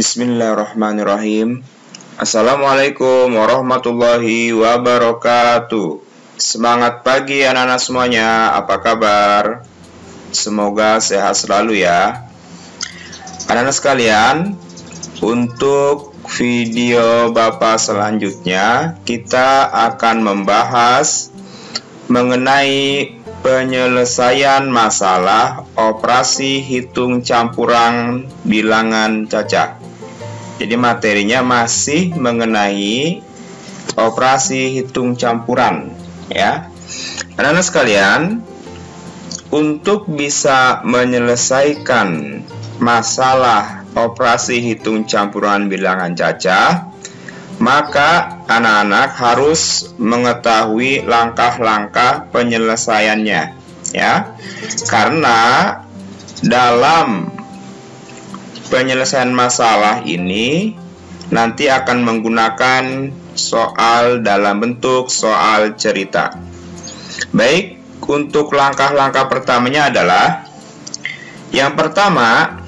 Bismillahirrahmanirrahim. Assalamualaikum warahmatullahi wabarakatuh. Semangat pagi anak-anak semuanya, apa kabar? Semoga sehat selalu ya. Anak-anak sekalian, untuk video Bapak selanjutnya kita akan membahas mengenai penyelesaian masalah operasi hitung campuran bilangan cacah. Jadi materinya masih mengenai operasi hitung campuran ya. Anak-anak sekalian, untuk bisa menyelesaikan masalah operasi hitung campuran bilangan cacah, maka anak-anak harus mengetahui langkah-langkah penyelesaiannya ya. Karena dalam penyelesaian masalah ini nanti akan menggunakan soal dalam bentuk soal cerita. Baik, untuk langkah-langkah pertamanya adalah yang pertama,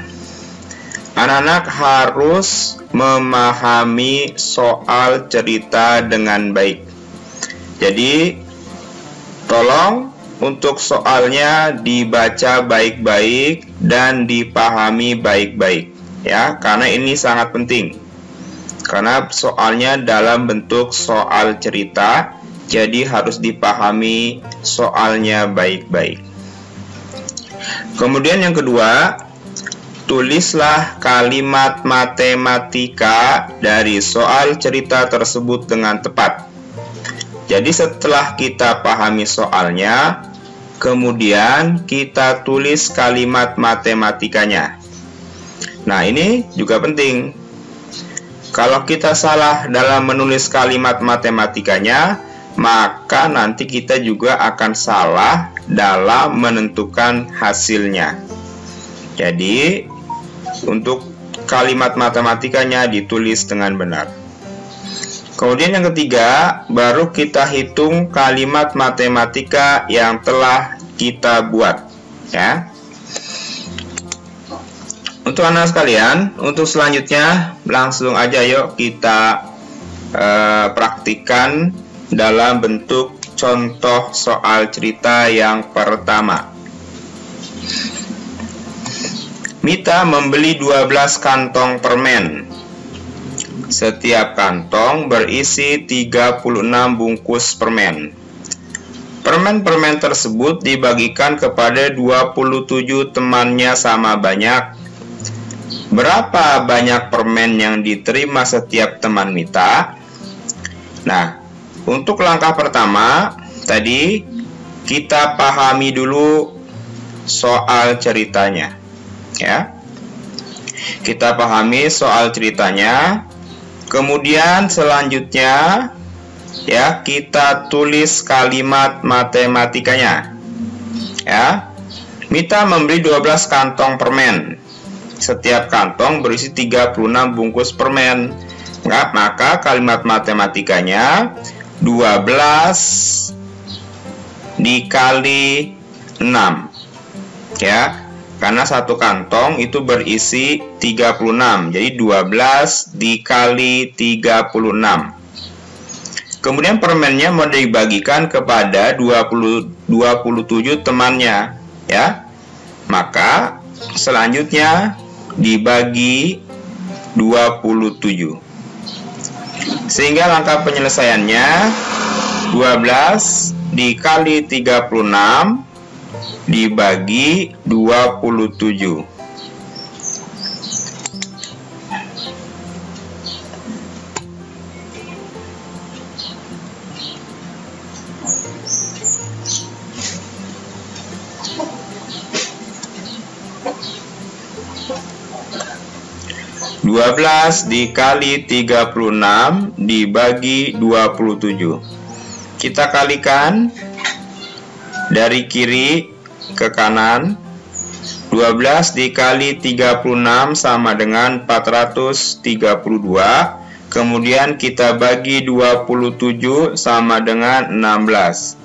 anak-anak harus memahami soal cerita dengan baik. Jadi, tolong untuk soalnya dibaca baik-baik dan dipahami baik-baik ya, karena ini sangat penting. Karena soalnya dalam bentuk soal cerita, jadi harus dipahami soalnya baik-baik. Kemudian yang kedua, tulislah kalimat matematika dari soal cerita tersebut dengan tepat. Jadi setelah kita pahami soalnya, kemudian kita tulis kalimat matematikanya. Nah, ini juga penting. Kalau kita salah dalam menulis kalimat matematikanya, maka nanti kita juga akan salah dalam menentukan hasilnya. Jadi, untuk kalimat matematikanya ditulis dengan benar. Kemudian yang ketiga, baru kita hitung kalimat matematika yang telah kita buat ya. Untuk anak sekalian, untuk selanjutnya langsung aja yuk kita praktikkan dalam bentuk contoh soal cerita yang pertama. Mita membeli 12 kantong permen. Setiap kantong berisi 36 bungkus permen. Permen-permen tersebut dibagikan kepada 27 temannya sama banyak. Berapa banyak permen yang diterima setiap teman Mita? Nah, untuk langkah pertama, tadi kita pahami dulu soal ceritanya. Ya. Kita pahami soal ceritanya. Kemudian selanjutnya ya, kita tulis kalimat matematikanya. Ya. Mita membeli 12 kantong permen. Setiap kantong berisi 36 bungkus permen. Maka kalimat matematikanya 12 dikali 6. Ya. Karena satu kantong itu berisi 36. Jadi 12 dikali 36. Kemudian permennya mau dibagikan kepada 27 temannya ya. Maka selanjutnya dibagi 27. Sehingga langkah penyelesaiannya 12 dikali 36 dibagi 27. Dua belas dikali 36 dibagi 27. Kita kalikan dari kiri ke kanan. 12 dikali 36 sama dengan 432. Kemudian kita bagi 27 sama dengan 16.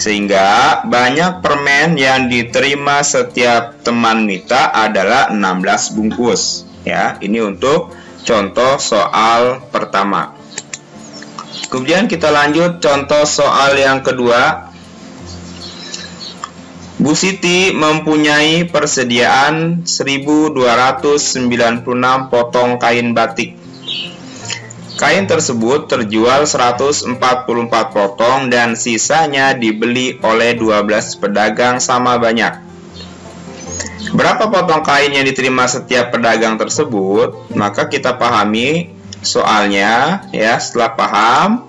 Sehingga banyak permen yang diterima setiap teman Mita adalah 16 bungkus. Ya, ini untuk contoh soal pertama. Kemudian kita lanjut contoh soal yang kedua. Bu Siti mempunyai persediaan 1296 potong kain batik. Kain tersebut terjual 144 potong dan sisanya dibeli oleh 12 pedagang sama banyak. Berapa potong kain yang diterima setiap pedagang tersebut? Maka kita pahami soalnya ya. Setelah paham,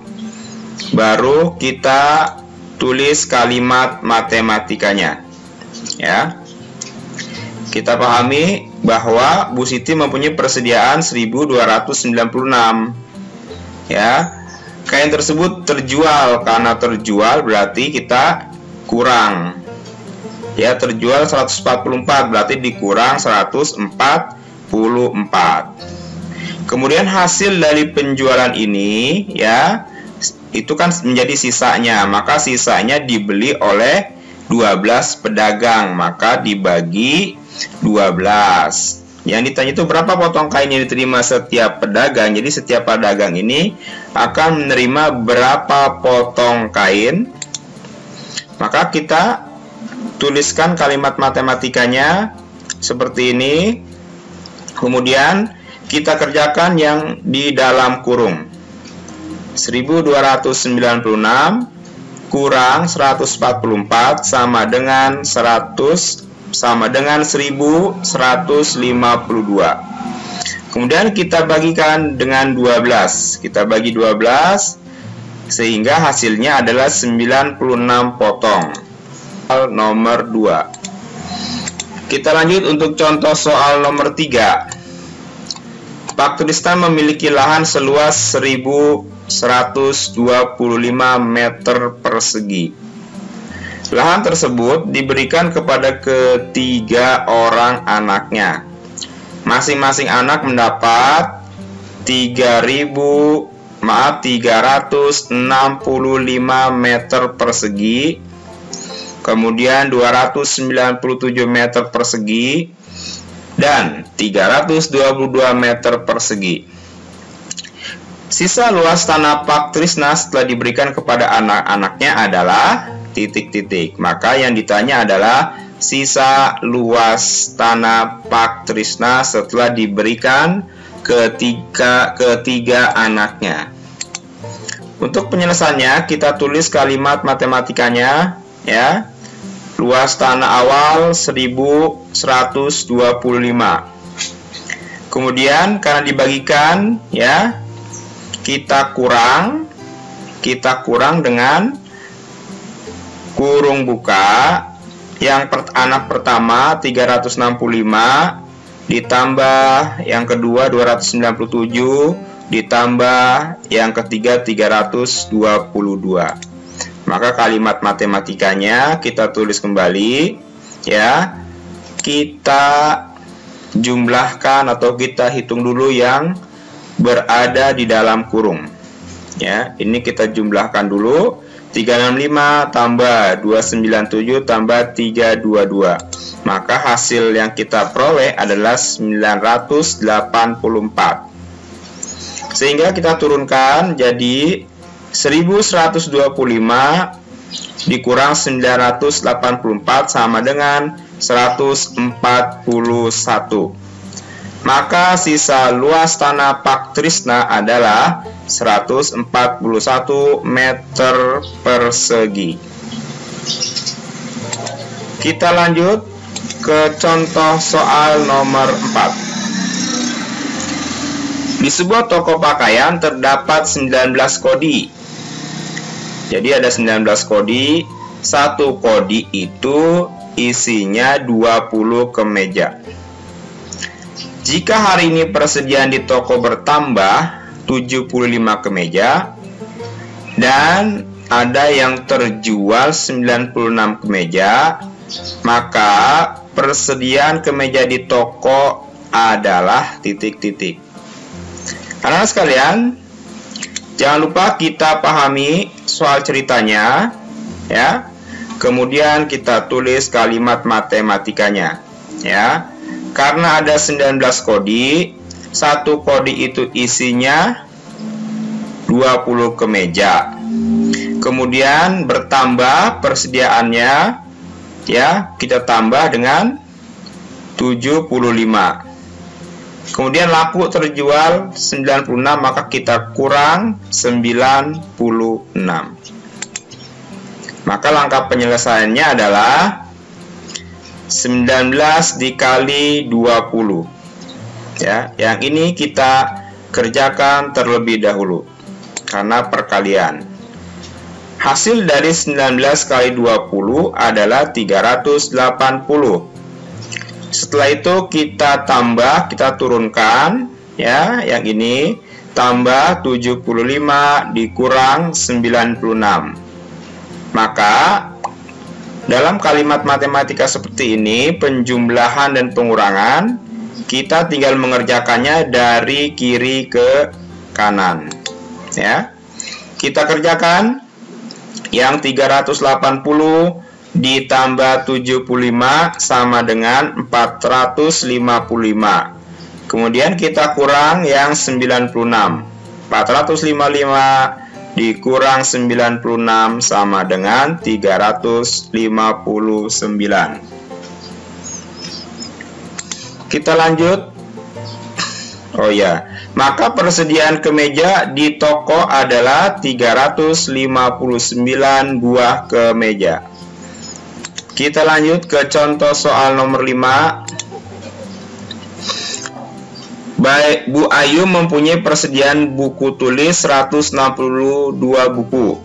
baru kita tulis kalimat matematikanya. Ya. Kita pahami bahwa Bu Siti mempunyai persediaan 1296. Ya. Kain tersebut terjual, karena terjual berarti kita kurang. Ya, terjual 144 berarti dikurang 144. Kemudian hasil dari penjualan ini ya, itu kan menjadi sisanya, maka sisanya dibeli oleh 12 pedagang, maka dibagi 12. Yang ditanya itu berapa potong kain yang diterima setiap pedagang. Jadi setiap pedagang ini akan menerima berapa potong kain. Maka kita tuliskan kalimat matematikanya seperti ini. Kemudian kita kerjakan yang di dalam kurung. 1296 kurang 144 sama dengan 1152. Kemudian kita bagikan dengan 12. Kita bagi 12 sehingga hasilnya adalah 96 potong. Nomor 2. Kita lanjut untuk contoh soal nomor 3. Pak Tristan memiliki lahan seluas 1125 meter persegi. Lahan tersebut diberikan kepada ketiga orang anaknya. Masing-masing anak mendapat 365 meter persegi, kemudian 297 meter persegi, dan 322 meter persegi. Sisa luas tanah Pak Trisna setelah diberikan kepada anak-anaknya adalah ... Maka yang ditanya adalah sisa luas tanah Pak Trisna setelah diberikan ketiga anaknya. Untuk penyelesaiannya kita tulis kalimat matematikanya ya. Luas tanah awal 1125. Kemudian karena dibagikan ya, kita kurang dengan kurung buka. Yang anak pertama 365 ditambah yang kedua 297 ditambah yang ketiga 322. Maka kalimat matematikanya kita tulis kembali ya. Kita jumlahkan atau kita hitung dulu yang berada di dalam kurung. Ya, ini kita jumlahkan dulu. 365 tambah 297 tambah 322. Maka hasil yang kita peroleh adalah 984. Sehingga kita turunkan jadi 1125 dikurang 984 sama dengan 141. Maka sisa luas tanah Pak Trisna adalah 141 meter persegi. Kita lanjut ke contoh soal nomor 4. Di sebuah toko pakaian terdapat 19 kodi. Jadi ada 19 kodi. Satu kodi itu isinya 20 kemeja. Jika hari ini persediaan di toko bertambah 75 kemeja dan ada yang terjual 96 kemeja, maka persediaan kemeja di toko adalah ... Anak-anak sekalian, jangan lupa kita pahami soal ceritanya ya. Kemudian kita tulis kalimat matematikanya ya. Karena ada 19 kodi, satu kodi itu isinya 20 kemeja. Kemudian bertambah persediaannya, ya, kita tambah dengan 75. Kemudian laku terjual 96, maka kita kurang 96. Maka langkah penyelesaiannya adalah 19 dikali 20. Ya, yang ini kita kerjakan terlebih dahulu karena perkalian. Hasil dari 19 kali 20 adalah 380. Setelah itu kita tambah, kita turunkan, ya, yang ini tambah 75 dikurang 96. Maka dalam kalimat matematika seperti ini, penjumlahan dan pengurangan kita tinggal mengerjakannya dari kiri ke kanan, ya. Kita kerjakan yang 380 ditambah 75 sama dengan 455. Kemudian kita kurang yang 96. 455 dikurang 96 sama dengan 359. Kita lanjut. Oh ya, maka persediaan kemeja di toko adalah 359 buah kemeja. Kita lanjut ke contoh soal nomor 5. Baik, Bu Ayu mempunyai persediaan buku tulis 162 buku.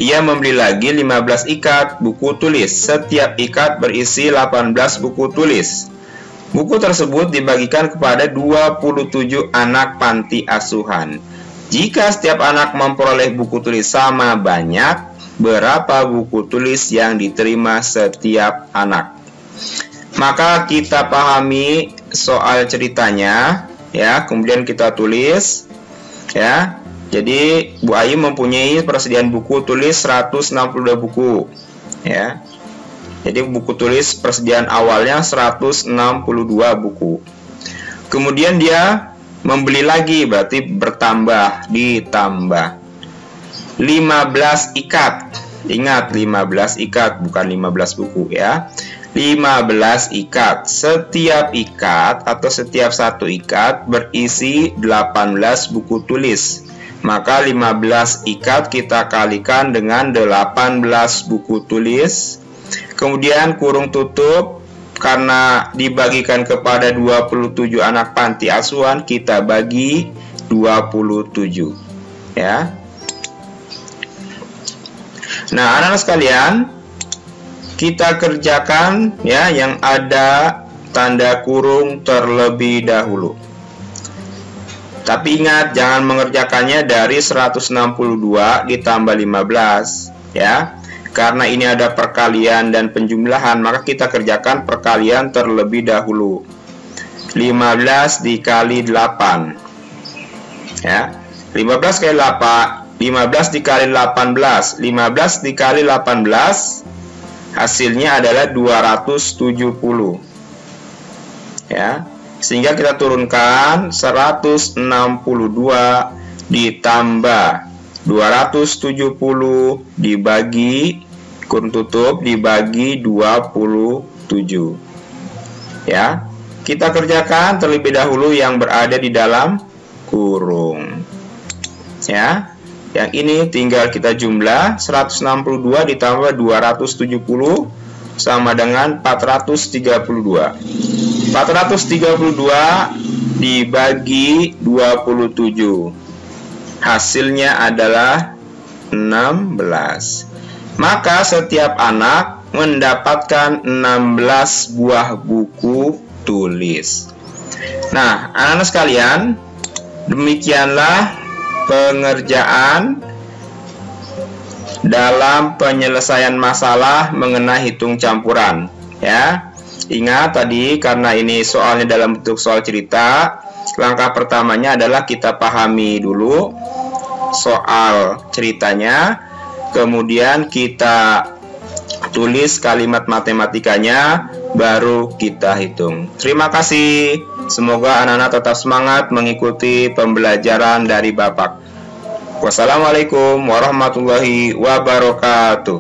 Ia membeli lagi 15 ikat buku tulis. Setiap ikat berisi 18 buku tulis. Buku tersebut dibagikan kepada 27 anak panti asuhan. Jika setiap anak memperoleh buku tulis sama banyak, berapa buku tulis yang diterima setiap anak? Maka kita pahami soal ceritanya, ya, kemudian kita tulis, ya. Jadi Bu Ayu mempunyai persediaan buku tulis 162 buku, ya. Jadi buku tulis persediaan awalnya 162 buku. Kemudian dia membeli lagi, berarti bertambah, ditambah 15 ikat. Ingat, 15 ikat, bukan 15 buku, ya. 15 ikat. Setiap ikat atau setiap satu ikat berisi 18 buku tulis. Maka 15 ikat kita kalikan dengan 18 buku tulis. Kemudian kurung tutup, karena dibagikan kepada 27 anak panti asuhan, kita bagi 27, ya. Nah, anak-anak sekalian, kita kerjakan, ya, yang ada tanda kurung terlebih dahulu. Tapi ingat, jangan mengerjakannya dari 162 ditambah 15, ya. Karena ini ada perkalian dan penjumlahan, maka kita kerjakan perkalian terlebih dahulu. 15 dikali 8, ya. 15 kali 8, 15 dikali 18, 15 dikali 18, hasilnya adalah 270, ya. Sehingga kita turunkan 162 ditambah 270 dibagi kurung tutup dibagi 27, ya. Kita kerjakan terlebih dahulu yang berada di dalam kurung, ya. Yang ini tinggal kita jumlah, 162 ditambah 270 sama dengan 432. 432 dibagi 27, hasilnya adalah 16. Maka setiap anak mendapatkan 16 buah buku tulis. Nah, anak-anak sekalian, demikianlah pengerjaan dalam penyelesaian masalah mengenai hitung campuran, ya. Ingat tadi, karena ini soalnya dalam bentuk soal cerita, langkah pertamanya adalah kita pahami dulu soal ceritanya, kemudian kita tulis kalimat matematikanya, baru kita hitung. Terima kasih. Semoga anak-anak tetap semangat mengikuti pembelajaran dari Bapak. Wassalamualaikum warahmatullahi wabarakatuh.